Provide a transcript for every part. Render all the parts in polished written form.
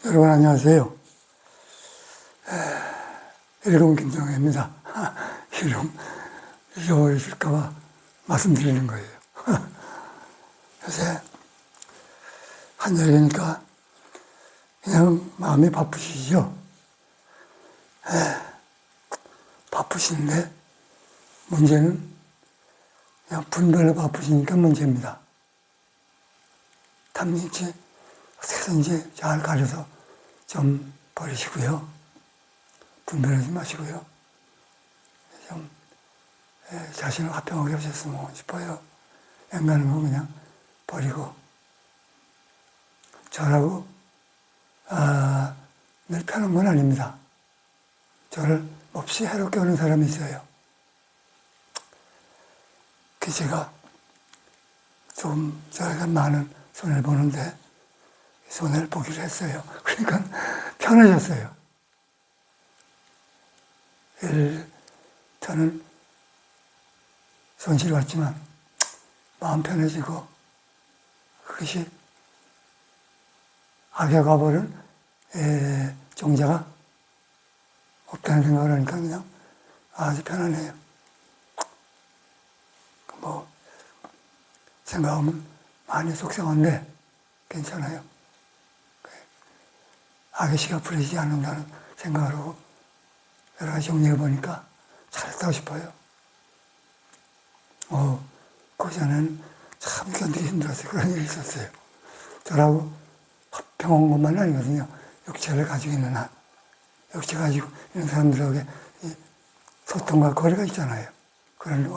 여러분 안녕하세요. 일용 김정혜입니다. 일용 잊어버리실까봐 말씀드리는 거예요. 요새 한여름이니까 그냥 마음이 바쁘시죠? 바쁘신데 문제는 그냥 분별로 바쁘시니까 문제입니다. 탐닉지 어떻게든지 잘 가려서 좀 버리시고요. 분별하지 마시고요. 좀 자신을 화평하게 하셨으면 싶어요. 앵간한 거 그냥 버리고. 저라고 늘 편한 건 아닙니다. 저를 몹시 해롭게 하는 사람이 있어요. 그 제가 좀 저에게 많은 손해를 보는데 손해를 보기로 했어요. 그러니까 편해졌어요. 저는 손실을 봤지만 마음 편해지고 그것이 악에 가버린 종자가 없다는 생각을 하니까 그냥 아주 편안해요. 뭐 생각하면 많이 속상한데 괜찮아요. 악의 씨가 풀리지 않는다는 생각을 하고 여러 가지 정리해보니까 잘했다고 싶어요. 그전에는 참 견디기 힘들었어요. 그런 일이 있었어요. 저라고 화평한 것만 아니거든요. 육체를 가지고 있는 한. 육체 가지고 있는 사람들하고 소통과 거리가 있잖아요. 그런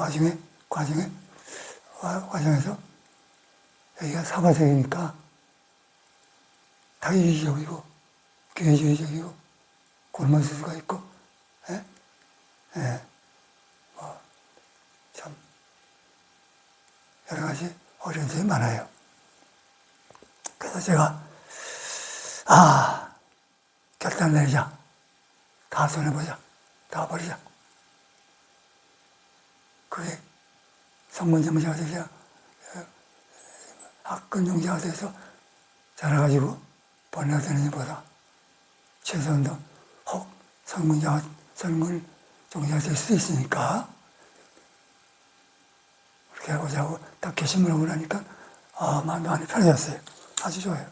과정에서 여기가 사바세계니까 다 이기적이고 교회주의적이고 굶어질 수가 있고 참 여러 가지 어려운 점이 많아요. 그래서 제가 결단 내리자. 다 손해보자. 다 버리자. 그게 성문정자가 되자 악근종자가 돼서 자라가지고 번뇌되는 것보다 최소한 혹 성문종자가 될 수도 있으니까 그렇게 해보자고 딱 결심을 하고 나니까 마음이 많이 편해졌어요. 아주 좋아요.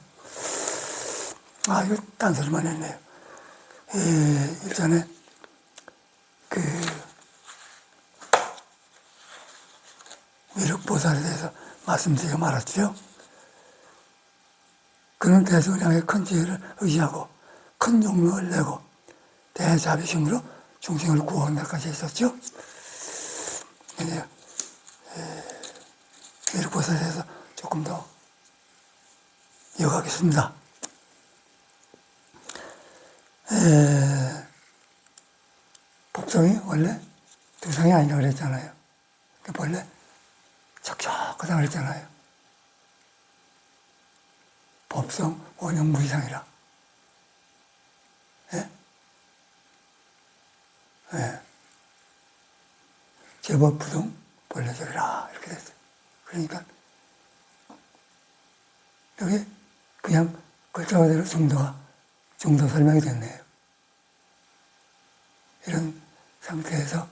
이거 딴소리만 했네요. 일전에 미륵보살에 대해서 말씀드리고 말았죠. 그는 대소량의 큰 지혜를 의지하고 큰 용명을 내고 대자비심으로 중생을 구하는 데까지 있었죠. 미륵보살에 대해서 조금 더 이어가겠습니다. 법성이 원래 두상이 아니라고 그랬잖아요. 원래 척척하다고 그랬잖아요. 법성 원형 무이상이라. 제법 부동 본래적이라 이렇게 됐어요. 그러니까 여기 그냥 글자 그대로 중도 설명이 됐네요. 이런 상태에서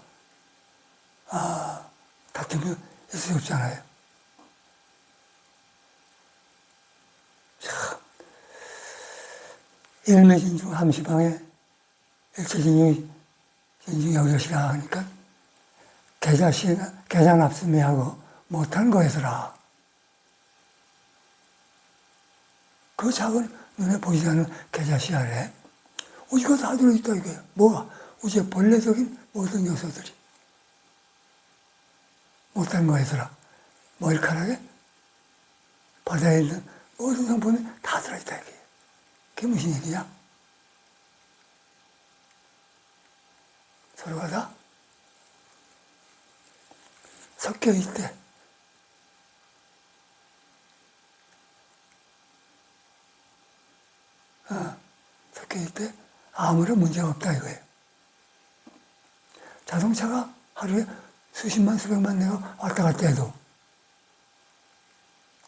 다툼이 있을 수 없잖아요. 참 일매진중 함시방에 일체진중이 여기시라 하니까 계자 납습이 하고 못한 거에서라. 그 작은 눈에 보이지 않는 계자시 아래 우주가 다 들어있다 이거예요. 뭐가? 우주의 본래적인 모든 요소들이 못한 거에서라. 머리카락에 바다에 있는 모든 성분이 다 들어있다 이거예요. 그게 무슨 얘기냐? 서로가 다 섞여 있대. 섞여 있대. 아무런 문제가 없다 이거예요. 자동차가 하루에 수십만 수백만 대가 왔다 갔다 해도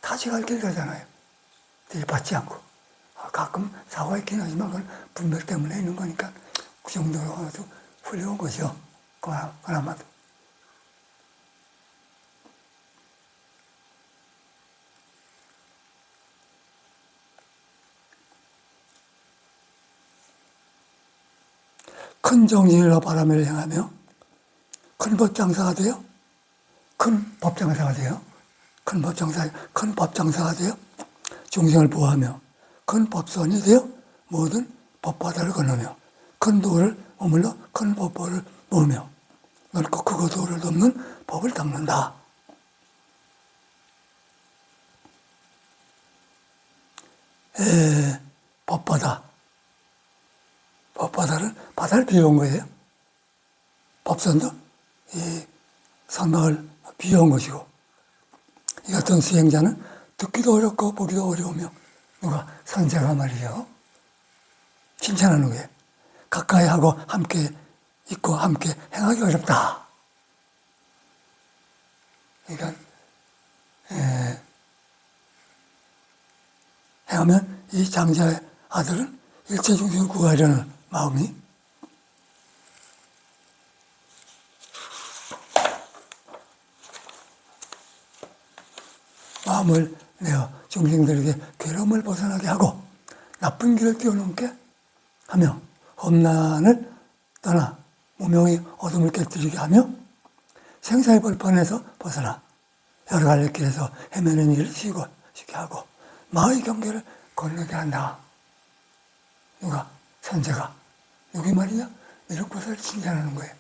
다 지가 할 길 가잖아요. 들이받지 않고. 가끔 사고가 있긴 하지만 그건 분별 때문에 있는 거니까 그 정도로 아주 훌륭한 거죠. 그나마도. 큰 정신으로 바람을 향하며 큰 법장사가 돼요. 큰 법장사가 돼요. 큰 법장사가 돼요. 중생을 보호하며 큰 법선이 되어 모든 법바다를 건너며 큰 도를 머물러 큰 법보를 모으며 넓고 크고 도를 넘는 법을 닦는다. 바다를 비워온 거예요. 법선도 이 선박을 비워온 것이고, 이 같은 수행자는 듣기도 어렵고 보기도 어려우며, 누가 선생가 말이죠. 칭찬하는 거예요. 가까이 하고 함께 있고 함께 행하기 어렵다. 그러니까 행하면 이 장자의 아들은 일체 중생을 구하려는 마음이 마음을 내어 중생들에게 괴로움을 벗어나게 하고 나쁜 길을 뛰어넘게 하며 험난을 떠나 무명의 어둠을 깨뜨리게 하며 생사의 벌판에서 벗어나 여러 갈래 길에서 헤매는 일을 쉬게 하고 마의 경계를 건너게 한다. 누가? 선제가. 누구 말이냐? 미륵보살을 칭찬하는 거예요.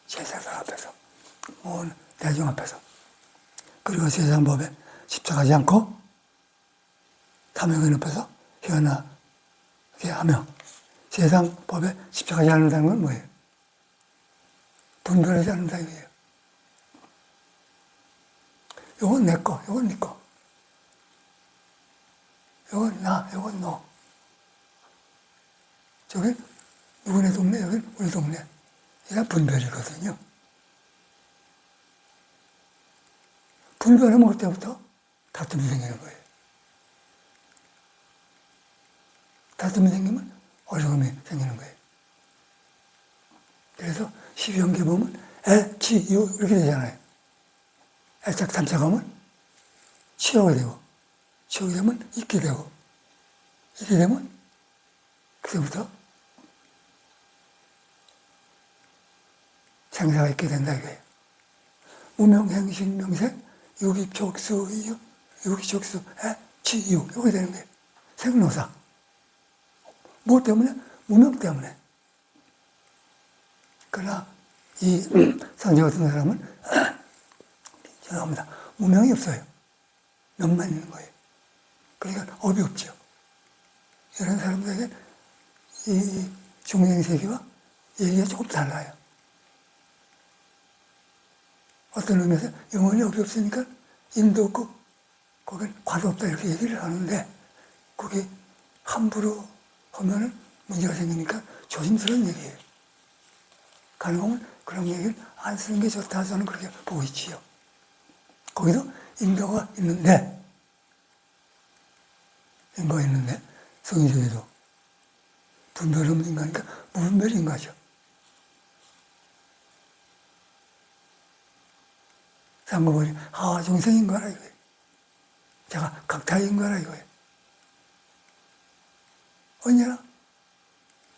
제사들 앞에서, 온 대중 앞에서. 그리고 세상 법에 집착하지 않고 탐욕의 앞에서 희한하게 하며 세상 법에 집착하지 않는다는 건 뭐예요? 분별하지 않는다 이거예요. 요건 내 거, 요건 네 거. 요건 나, 요건 너. 저긴 누구네 동네, 여긴 우리 동네. 이게 분별이거든요. 분별하면 그때부터 다툼이 생기는 거예요. 다툼이 생기면 어려움이 생기는 거예요. 그래서 12연계 보면 애, 치, 유 이렇게 되잖아요. 애착, 탐착하면 치욕이 되고, 치욕이 되면 잊게 되고, 잊게 되면 그때부터 생사가 있게 된다 이거예요. 무명행식 명색, 유기촉수, 유기촉수, 애, 치, 유 이렇게 되는 거예요. 생로사. 뭐 때문에? 무명 때문에. 그러나 이 상제 같은 사람은 죄송합니다. 무명이 없어요. 명만 있는 거예요. 그러니까 업이 없죠. 이런 사람들에게 이 중생세계와 얘기가 조금 달라요. 어떤 의미에서 영원히 업이 없으니까 임도 없고 거긴 과도 없다 이렇게 얘기를 하는데 그게 함부로 하면은 문제가 생기니까 조심스러운 얘기예요. 가능하면 그런 얘기를 안 쓰는 게 좋다 저는 그렇게 보고 있지요. 거기도 인도가 있는데 성인세계도 분별 없는 인간이니까 무분별 인가죠. 상고보니 하와 중생인 거라 이거예요. 제가 각타인 거라 이거예요. 언제나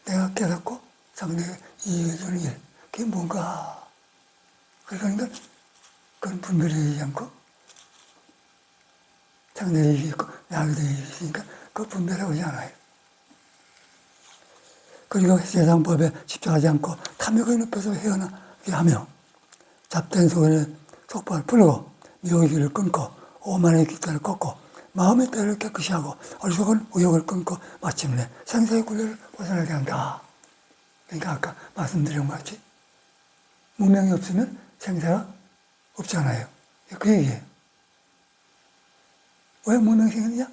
내가 깨닫고 상대에게 이익을 주는 일, 그게 뭔가. 그러니까 그건 분별이 되지 않고 상대의 이익이 있고 나에게도 이익이 있으니까 그거 분별하고 오지 않아요. 그리고 세상 법에 집착하지 않고 탐욕의 늪에서 헤어나게 하며 잡된 속발을 풀고 미혹의 길을 끊고 오만의 깃대를 꺾고 마음의 때를 깨끗이 하고 어리석은 의욕을 끊고 마침내 생사의 굴레를 벗어나게 한다. 그러니까 아까 말씀드린 것 같이 무명이 없으면 생사가 없잖아요. 그 얘기예요. 왜 무명이 생겼느냐?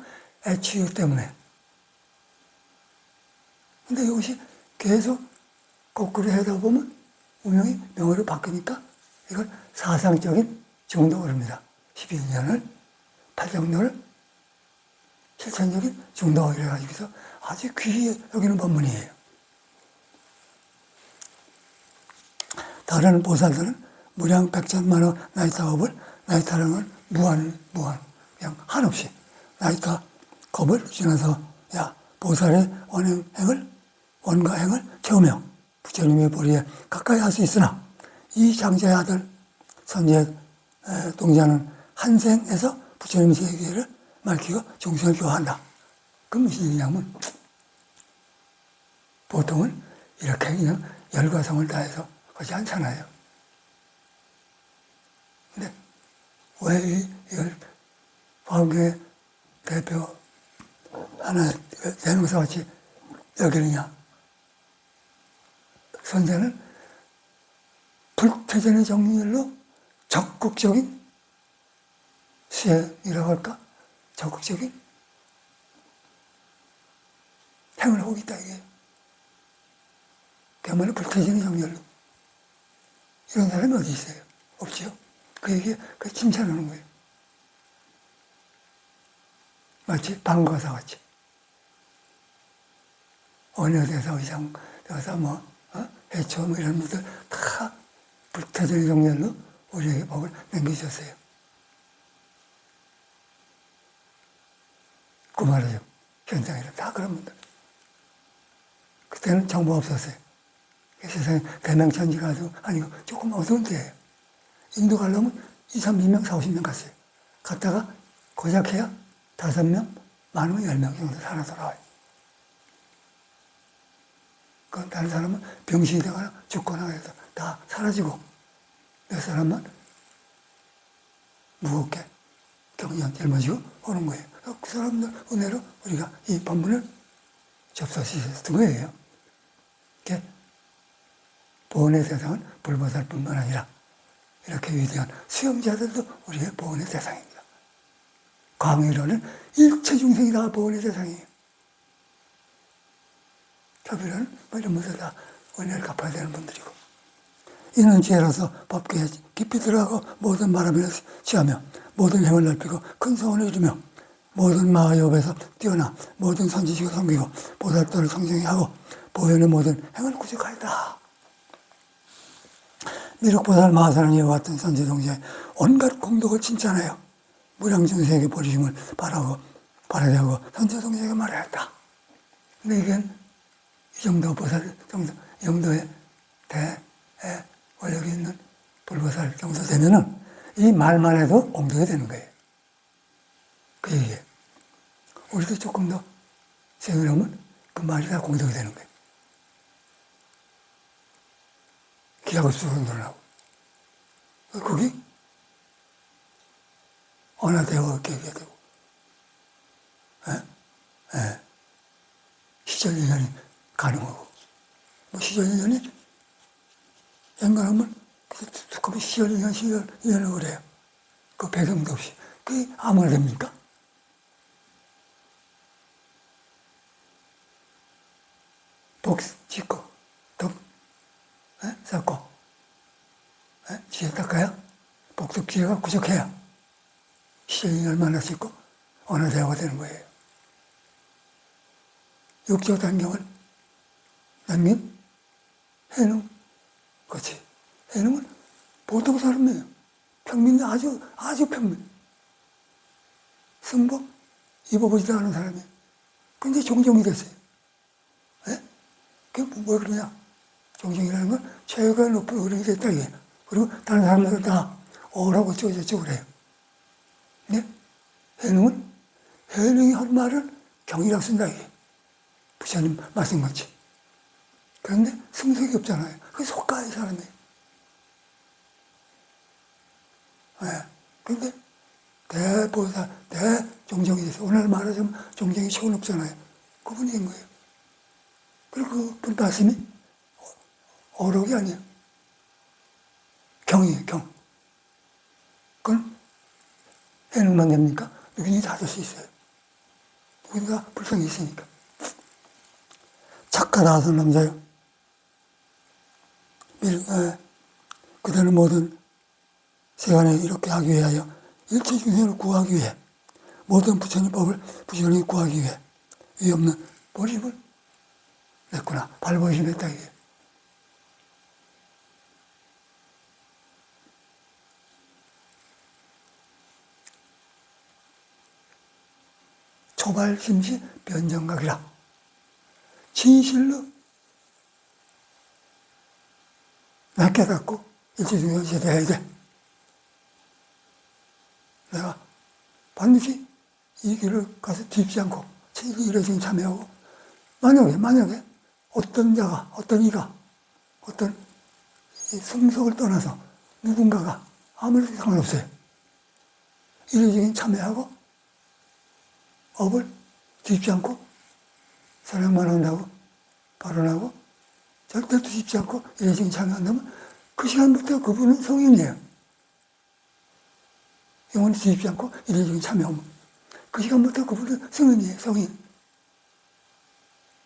애취유 때문에. 근데 이것이 계속 거꾸로 하다 보면 무명이 명으로 바뀌니까 이걸 사상적인 정도가 그럽니다. 12년을, 8정도를 실천적인 중도 이래가지고서 아주 귀히 여기는 법문이에요. 다른 보살들은 무량 백천만호 나이타겁을, 나이타라는 건 무한, 그냥 한없이 나이타 겁을 지나서 야 보살의 원과 행을 처음형 부처님의 보리에 가까이 할 수 있으나 이 장자의 아들 선제 동자는 한생에서 부처님 세계를 밝히고众生을 교화한다. 그 무슨 얘기냐면 보통은 이렇게 그냥 열과 성을 다해서 하지 않잖아요. 근데 왜 이걸 화엄교회 대표 하나 대명사같이 여기느냐. 선제는 불태전의 정리일로 적극적인 수행이라고 할까? 적극적인 행을 하고 있다 이게. 그야말로 불태전의 정렬로. 이런 사람이 어디 있어요? 없지요? 그 얘기, 그 칭찬하는 거예요. 마치 방과사 같이. 어느 대사, 의상 대사, 해초, 이런 분들 다 불태전의 정렬로 우리에게 복을 남기셨어요. 그 말이죠. 현장에는 다 그런 분들. 그때는 정보가 없었어요. 세상에 대명천지가 아니고 조금 어두운 때예요. 인도 가려면 20-30명, 40-50명 갔어요. 갔다가 고작 해야 5명, 많으면 10명 정도 살아 돌아와요. 그건 다른 사람은 병신이 되거나 죽거나 해서 다 사라지고 몇 사람만 무겁게 경연 짊어지고 오는 거예요. 그 사람들 은혜로 우리가 이 법문을 접수할 수 있었던 거예요. 이렇게 보온의 대상은 불보살뿐만 아니라 이렇게 위대한 수행자들도 우리의 보온의 대상입니다. 광의로는 일체 중생이 다 보온의 대상이에요. 협의는 이런 분들 다 은혜를 갚아야 되는 분들이고 이는 지혜로서 법계에 깊이 들어가고 모든 바람을 취하며 모든 행을 넓히고 큰 소원을 이루며 모든 마하여업에서 뛰어나 모든 선지식을 섬기고 보살도를 성정히 하고 보현의 모든 행을 구직하였다. 미륵보살 마하사는 이와 같은 선지동자의 온갖 공덕을 칭찬하여 무량중생에게 보리심을 바라게 하고 선지동자에게 말하였다. 근데 이건 이 정도 보살 정도, 이 정도의 원력이 있는 불보살 정도 되면은 이 말만 해도 공덕이 되는 거예요. 그 얘기예요. 우리도 조금 더 생을 하면 그 말이 다 공덕이 되는 거예요. 기하고 수고를 늘어나고. 거기 언어대화가 깨게 되고. 시절인연이 가능하고. 시절인연이 연관하면 툭하면 시절인연을 그래요. 그 배경도 없이. 그게 아무나 됩니까? 복 짓고, 덕 쌓고, 지혜 닦아야, 복덕 지혜가 부족해야 시절인연을 만날 수 있고, 어느 대화가 되는 거예요. 육조 단경을 남긴 해능, 그렇지. 해능은 보통 사람이에요. 평민이 아주 평민. 승복 입어보지도 않은 사람이에요. 근데 종종이 됐어요. 그게 뭐 그러냐. 종종이라는 건 최고가 높은 어른이 됐다 이게. 그리고 다른 사람들은 다 어라고 쪼저쪼 그래요. 근데 해능이 한 말은 경이라고 쓴다 이게. 부처님 말씀같이. 그런데 승색이 없잖아요. 그게 속가의 사람이에요. 그런데 대보살, 대종정이 됐어요. 오늘 말하자면 종정이 초원 없잖아요. 그분이 된 거예요. 그리고 그분 말씀이 어록이 아니에요. 경이에요, 경. 그건 해능만 됩니까? 누구든지 다 될 수 있어요. 누구든가 불성이 있으니까. 착하다 하던 남자요. 그대는 모든 세간에 이렇게 하기 위하여 일체 중생을 구하기 위해 모든 부처님 법을 부지런히 구하기 위해 위 없는 보림을 냈구나. 발보심했다 이게. 초발심시 변정각이라. 진실로 나 깨닫고 일체중요시 돼야 돼. 내가 반드시 이 길을 가서 뒤집지 않고 일에 참여하고 만약에 어떤 자가 어떤 이가 어떤 성속을 떠나서 누군가가 아무리 상관없어요. 일에 참여하고 업을 뒤집지 않고 사랑만 한다고 발언하고 절대 뒤집지 않고 일에 참여한다면 그 시간부터 그분은 성인이에요. 영원히 뒤집지 않고 일에 참여하면 그 시간부터 그분은 성인이에요. 성인.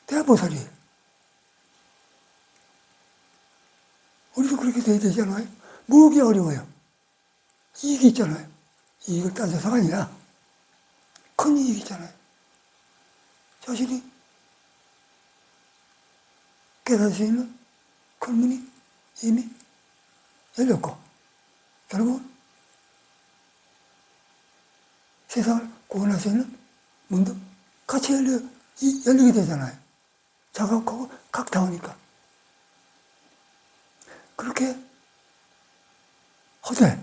대보살이에요. 우리도 그렇게 돼야 되잖아요. 뭐가 어려워요? 이익이 있잖아요. 이익을 따져서가 아니라 큰 이익이 있잖아요. 자신이 깨달을 수 있는 큰 문이 이미 열렸고 결국은 세상을 구원할 수 있는 문도 같이 열리게 되잖아요. 자각하고 각다우니까. 그렇게 허대.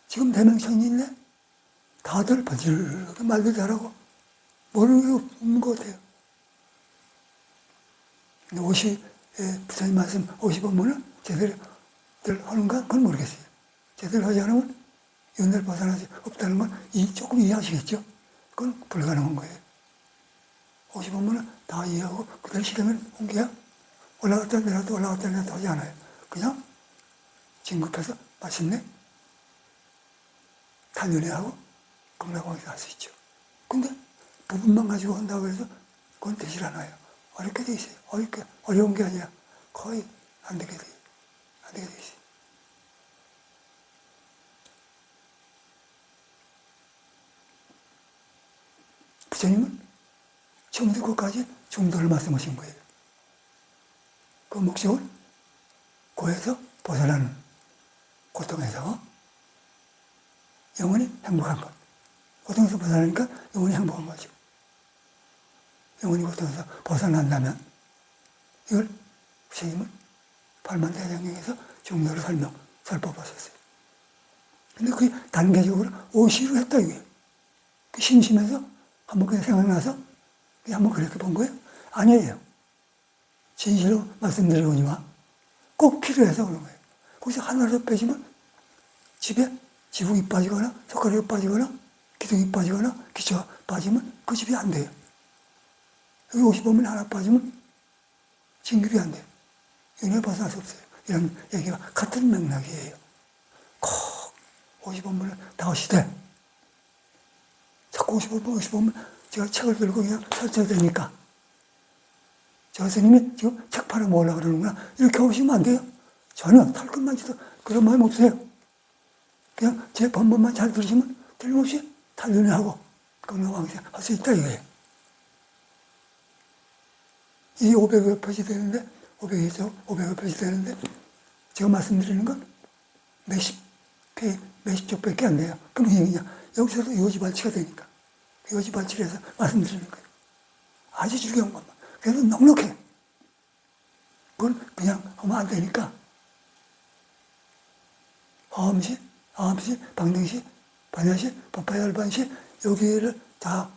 지금 대명천인데 다들 바지르르 말도 잘하고 모르는 게 없는 것 같아요. 부처님 말씀 50원문을 제대로 하는가? 그건 모르겠어요. 제대로 하지 않으면 연대를 벗어날 수 없다는 건 조금 이해하시겠죠? 그건 불가능한 거예요. 50원문을 다 이해하고 그대로 실행을 옮겨야 올라갔다 내려도 하지 않아요. 그냥 진급해서 마침내 단련해하고 극락왕에서 할 수 있죠. 근데 부분만 가지고 한다고 해서 그건 되질 않아요. 어렵게 돼 있어요. 어려운 게 아니라 거의 안 되게 돼 있어요. 부처님은 처음부터 끝까지 중도를 말씀하신 거예요. 그 목적은 고에서 벗어나는 고통에서 영원히 행복한 것. 고통에서 벗어나니까 영원히 행복한 거죠. 영원히 고통에서 벗어난다면 이걸 부처님은 팔만대장경에서 중도를 설법하셨어요. 근데 그게 단계적으로 오시로 했다 이거예요. 그 심심해서 한번 그냥 생각나서 그냥 한번 그렇게 본 거예요? 아니에요. 진실로 말씀드리거니와 꼭 필요해서 그런 거예요. 거기서 하나라도 빼지면 집에 지붕이 빠지거나 젓가락이 빠지거나 기둥이 빠지거나 기초가 빠지면 그 집이 안 돼요. 여기 50원문이 하나 빠지면 진급이 안 돼요. 윤회 벗어날 수 없어요. 이런 얘기가 같은 맥락이에요. 꼭 50원문을 다 하시되 자꾸 50원문 제가 책을 들고 그냥 설쳐야 되니까 저 스님이 지금 책 팔아 먹으려고 그러는구나 이렇게 오시면 안 돼요. 전혀 털끝만지도 그런 마음 없어요. 그냥 제 법문만 잘 들으시면 틀림없이 단련하고 건강왕생 할 수 있다 이거예요. 이 500여 표시 되는데 500여 표시 되는데 제가 말씀드리는 건 몇십 쪽밖에 안 돼요. 그럼 그냥 여기서도 요지발치가 되니까 요지발치를 해서 말씀드리는 거예요. 아주 중요한 것만. 그래서 넉넉해. 그건 그냥 하면 안 되니까 화엄시, 아함시, 방등시, 반야시, 법화열반시 여기를 다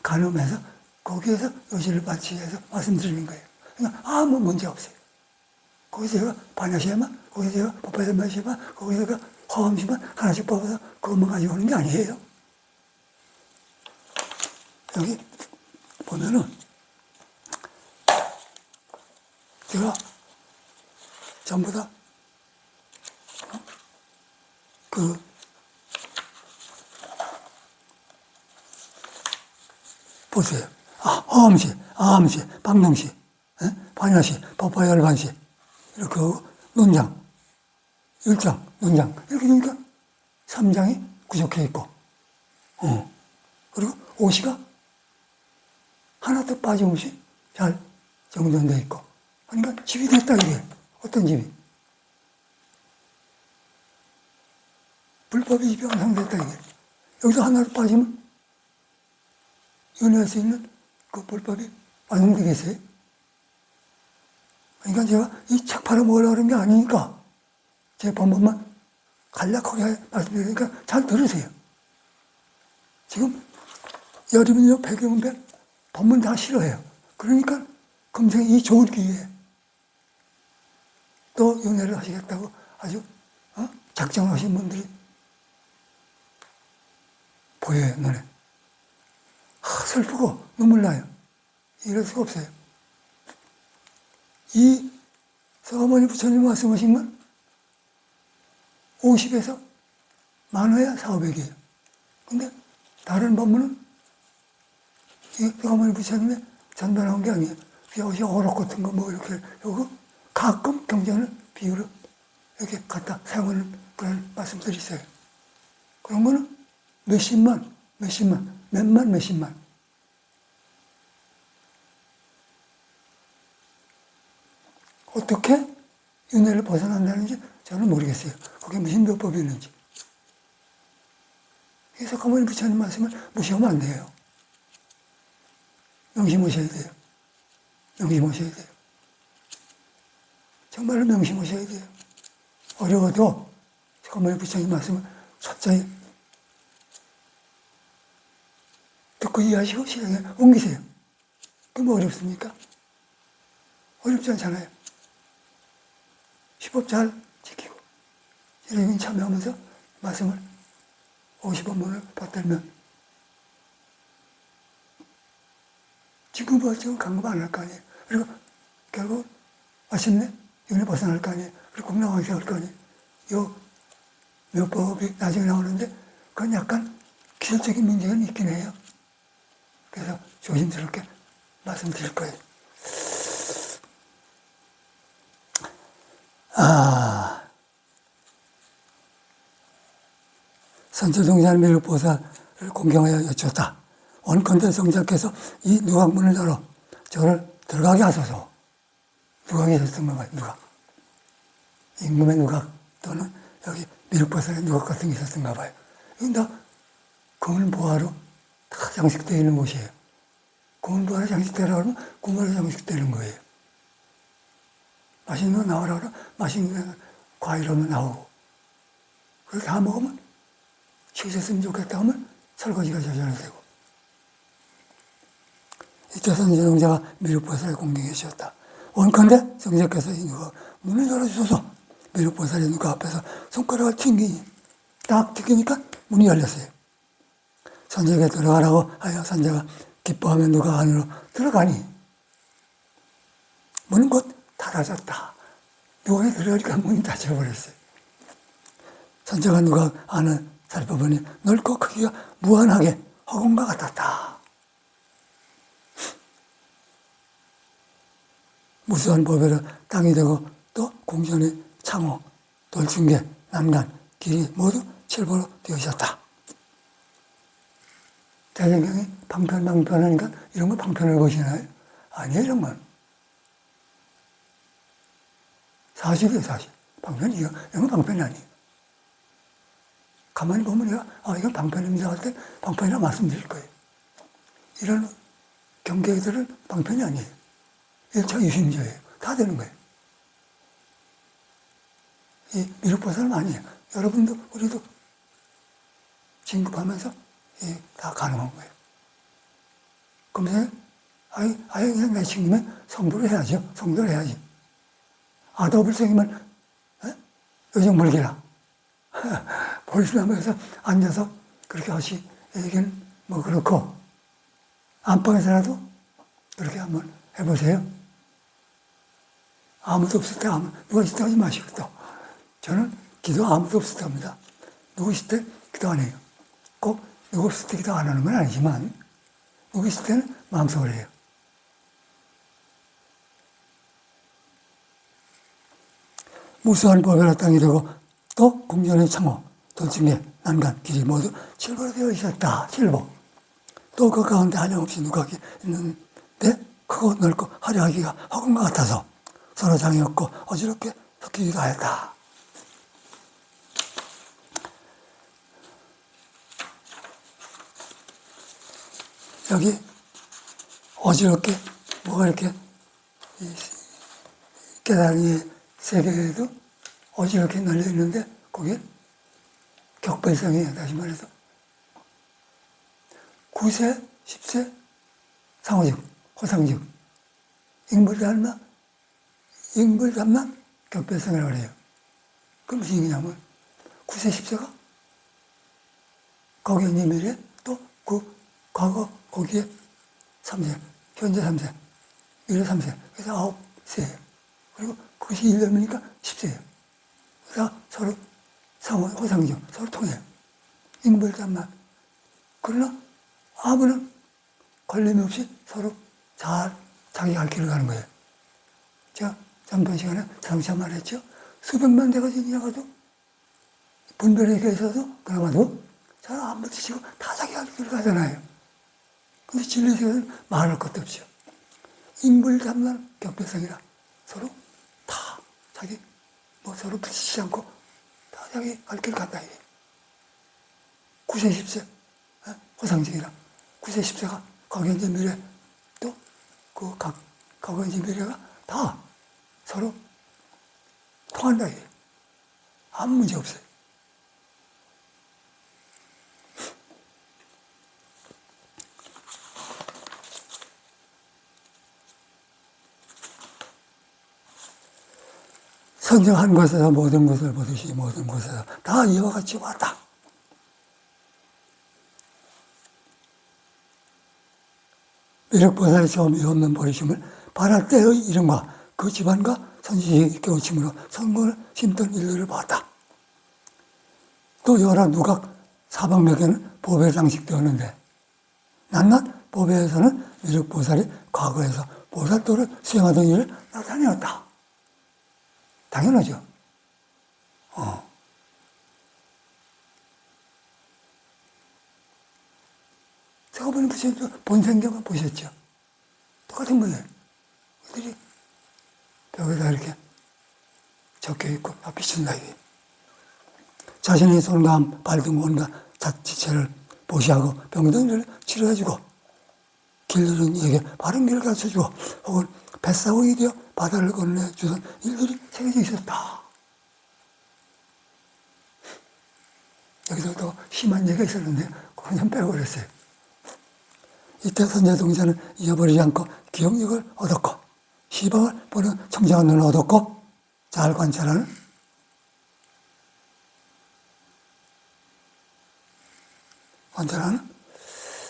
가늠해서 거기에서 요지를 발치해서 말씀드리는 거예요. 그러니까 아무 문제 없어요. 거기서 제가 반야시에만, 거기서 제가 법화열반시에만, 거기서 제가 화엄시만 하나씩 뽑아서 그것만 가지고 오는 게 아니에요. 여기 보면은 제가 전부 다 보세요. 화엄시, 아함시, 방등시, 반야시, 법화열반시 이렇게 하고 논장, 1장, 논장 이렇게 되니까 3장이 구족해 있고 그리고 옷이가 하나도 빠짐없이 잘 정돈되어 있고. 그러니까 집이 됐다, 이게. 어떤 집이? 불법의 집이 완성됐다, 이게. 여기서 하나도 빠지면 연애할 수 있는 그 불법이 완성되겠어요? 그러니까 제가 이 책 팔아먹으려고 그런 게 아니니까 제 방법만 간략하게 말씀드리니까 잘 들으세요. 지금 여름이면 배경배 법문 다 싫어해요. 그러니까 금생 이 좋은 기회에 또 연애를 하시겠다고 아주 작정하신 분들이 보여요, 눈에. 슬프고 눈물 나요. 이럴 수가 없어요. 이 서가모니 부처님 말씀하신 건 50에서 많아야 4,500이에요. 근데 다른 법문은 이 서가모니 부처님의 전달한 게 아니에요. 여기 어록 같은 거 뭐 이렇게 요거 가끔 경전을 비유로 이렇게 갖다 사용하는 그런 말씀들이 있어요. 그런 거는 몇십만, 몇십만. 어떻게 윤회를 벗어난다는지 저는 모르겠어요. 그게 무슨 묘법이 있는지. 그래서 서가모니 부처님 말씀을 무시하면 안 돼요. 명심하셔야 돼요. 명심하셔야 돼요. 정말로 명심하셔야 돼요. 어려워도 서가모니 부처님 말씀을 철저히 듣고 이해하시고 실행에 옮기세요. 그럼 뭐 어렵습니까? 어렵지 않잖아요. 시법 잘 지키고 실행에 참여하면서 말씀을 50원문을 받들면 지금 강급 안 할 거 아니에요. 그리고 결국 아쉽네? 윤회 벗어날 거 아니에요. 그리고 공양하게 할 거 아니에요. 요 묘법이 나중에 나오는데 그건 약간 기술적인 문제가 있긴 해요. 그래서 조심스럽게 말씀드릴 거예요. 선처동자는 미륵보살을 공경하여 여쭈었다. 원컨대 성자께서 이 누각문을 열어 저를 들어가게 하소서. 누각이 있었던가 봐요, 누각. 임금의 누각 또는 여기 미륵보살의 누각 같은 게 있었던가 봐요. 이건 다 금은보화로 다 장식되어 있는 곳이에요. 금은보화로 장식되라고 하면 금으로 장식되는 거예요. 맛있는 거 나오라 그러면 맛있는 과일 하면 나오고. 그렇게 다 먹으면 쉬셨으면 좋겠다 하면 설거지가 저절로 되고. 이때 선지성자가 미륵보살의 공경에 쉬었다. 원컨대 성자께서 이 누가 문을 열어주소서. 미륵보살이 누가 앞에서 손가락을 튕기니 딱 튕기니까 문이 열렸어요. 선자에게 들어가라고 하여 선자가 기뻐하며 누가 안으로 들어가니 문은 곧 닫아졌다. 누가 들어가니까 문이 닫혀버렸어요. 선자가 누가 안을 살펴보니 넓고 크기가 무한하게 허공과 같았다. 무수한 법회로 땅이 되고 또 공전의 창호, 돌중계, 난간, 길이 모두 칠보로 되어졌다. 대전경이 방편하니까 이런 거 방편을 보시나요? 아니에요, 이런 건. 사실이에요, 사실. 방편이요. 이런 건 방편이 아니에요. 가만히 보면 이건 방편입니다 할 때 방편이라 말씀드릴 거예요. 이런 경계들은 방편이 아니에요. 1차 유심조예요. 다 되는 거예요. 이 미륵보살은 아니에요. 여러분도 우리도 진급하면서 다 가능한 거예요. 그러면 아예 그냥 내 친구면 성도를 해야죠. 성도를 해야지. 아도불성이면 요정 물기라. 볼수나무에서 앉아서 그렇게 하시기는 뭐 그렇고 안방에서라도 그렇게 한번 해보세요. 아무도 없을 때 누가 있을 때 하지 마시고 또 저는 기도 아무도 없을 때 합니다. 누구 있을 때 기도 안 해요. 꼭 누구 없을 때 기도 안 하는 건 아니지만 누구 있을 때는 마음속으로 해요. 무수한 법회로 땅이 되고 또 공전의 창호, 돌층계, 난간, 길이 모두 칠보로 되어 있었다. 칠보. 또 그 가운데 한영없이 누각이 있는데 크고 넓고 화려하기가 허공과 같아서 서로 장이 없고 어지럽게 섞이기도 하였다. 여기 어지럽게 뭐가 이렇게 깨달음의 세계에도 어지럽게 널려 있는데 거기에 격발성이에요. 다시 말해서 9세, 10세, 상호즉, 호상즉, 인불담만, 격발성이라고 그래요. 그럼 무슨 얘기냐면 9세, 10세가 거기에 있는 미래 또 그 과거 거기에 3세, 현재 3세, 미래 3세, 그래서 9세예요. 그리고 그것이 1년이니까 10세예요. 그래서 서로 상호, 호상즉, 서로 통해요. 인불담만. 그러나 아무런 걸림이 없이 서로 잘 자기 갈 길을 가는 거예요. 제가 전번 시간에 자동차 말했죠. 수백만 대가 지나가도 분별이 있어도 그나마도 잘 안 부딪히고 다 자기 갈 길을 가잖아요. 근데 진리의 세계는 말할 것도 없죠. 인불담란 격배성이라 서로 다 자기 뭐 서로 부딪히지 않고 다 자기 갈 길을 간다 이게. 9세 10세 호상직이라 9세 10세가 거기에 이제 미래 또 그 거기에 이제 미래가 다 서로 통한다 이게. 아무 문제 없어요. 선정한 곳에서 모든 것을 보듯이 모든 곳에서 다 이와 같이 왔다. 미륵보살이 처음이 없는 버리심을 바랄 때의 이름과 그 집안과 선지식의 깨우침으로 성공을 심던 일들을 보았다. 또 여러 누각 사방맥에는 보배 장식되었는데 낱낱 보배에서는 미륵보살이 과거에서 보살도를 수행하던 일을 나타내었다. 당연하죠. 제가 보는 본생경은 보셨죠? 똑같은 거예요. 그들이 벽에다 이렇게 적혀있고 다 비친다 이게. 자신의 손감, 발등, 온갖 자치체를 보시하고 병든 일을 치료해주고 길 잃은 이에게 바른 길을 가르쳐주고 혹은 뱃사공이 되어 바다를 건네주던 일들이 새겨져 있었다. 여기서 더 심한 얘기가 있었는데 그냥 빼버렸어요. 이때 선제동자는 잊어버리지 않고 기억력을 얻었고 시방을 보는 청정한 눈을 얻었고 잘 관찰하는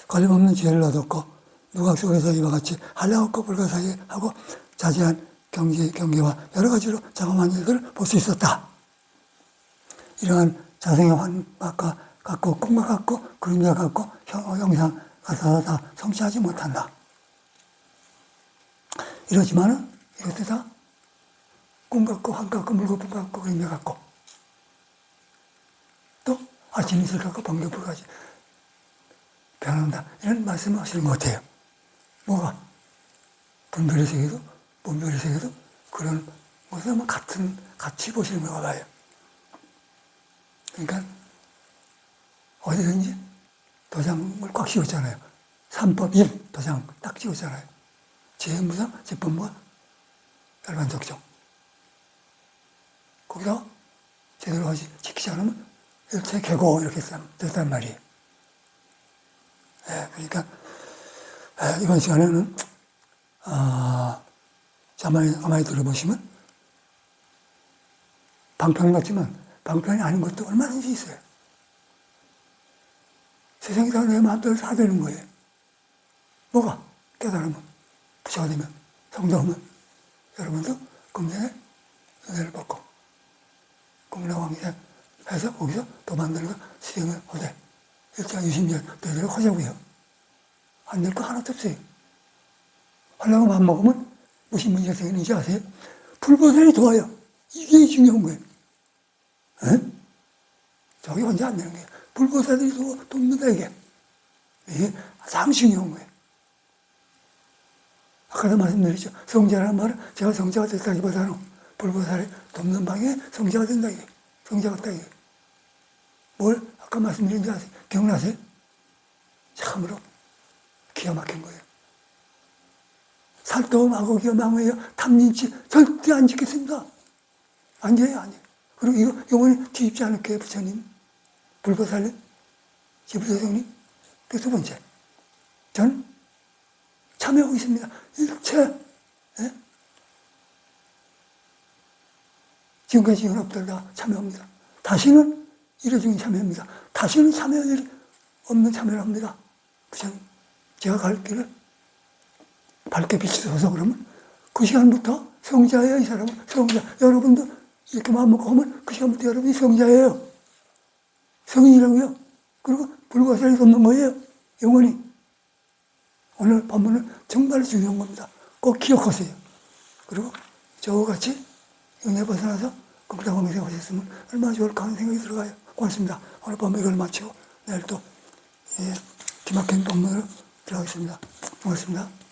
걸림없는 지혜를 얻었고 누각 속에서 이와 같이 한량없고 불가사의하고 자세한 경계와 여러 가지로 장엄한 일들을 볼 수 있었다. 이러한 자생의 환각과 같고 꿈과 같고 그림자 같고 형상 같아서 다 성취하지 못한다. 이러지만은 이것도 다 꿈 같고 환 같고 물고 꿈 같고 그림자 같고 또 아침 이슬 같고 번개 불같이 변한다. 이런 말씀을 하시는 것 같아요. 뭐가? 분별의 세계도 그런 것을 뭐 같이 보시는 것 같아요. 그러니까 어디든지 도장을 꽉 씌웠잖아요. 3법 1 도장 딱 씌웠잖아요. 제무상, 제법과 열반적정. 거기다 제대로 지키지 않으면 일체 개고 이렇게 됐단 말이에요. 그러니까 이번 시간에는 가만히 들어보시면 방편 같지만 방편이 아닌 것도 얼마든지 있어요. 세상이 다 내 마음대로 다 되는 거예요. 뭐가? 깨달으면, 부처가 되면, 성도하면 여러분도 금생에 은혜를 받고 공라왕생 해서 거기서 또 만들고 수행을 하되 일장 20년 되도록 하자고요. 안 될 거 하나도 없어요. 하려고 맘 먹으면 무슨 문제가 생기는지 아세요? 불보살이 도와요. 이게 중요한 거예요. 에? 저게 혼자 안 되는 거예요. 불보살이 돕는다, 이게 가장 중요한 거예요. 아까도 말씀드렸죠. 성자라는 말은 제가 성자가 됐다기보다는 불보살이 돕는 방에 성자가 된다, 이게. 성자가 됐다, 이게. 뭘 아까 말씀드린 줄 아세요? 기억나세요? 참으로 기가 막힌 거예요. 살도하고 기어망해요. 탐진치 절대 안 지켰습니다. 안 지어요, 안 지어요. 그리고 이거 영원히 뒤집지 않을게요, 부처님. 불보살님, 지부조성님. 그 두 번째, 저는 참여하고 있습니다. 일체, 예? 지금까지 연합들 다 참여합니다. 다시는 이례적인 참여입니다. 다시는 참여할 일이 없는 참여를 합니다. 부처님, 제가 갈 길을 밝게 비추소서. 그러면 그 시간부터 성자예요, 이 사람은. 성자. 여러분도 이렇게 마음먹고 하면 그 시간부터 여러분이 성자예요. 성인이라고요. 그리고 불보살이 돕는 거예요. 영원히. 오늘 본문은 정말 중요한 겁니다. 꼭 기억하세요. 그리고 저같이 영에 벗어나서 금강공에서 오셨으면 얼마나 좋을까 하는 생각이 들어가요. 고맙습니다. 오늘 본문 이걸 마치고 내일 또 기막힌 본문으로 들어가겠습니다. 고맙습니다.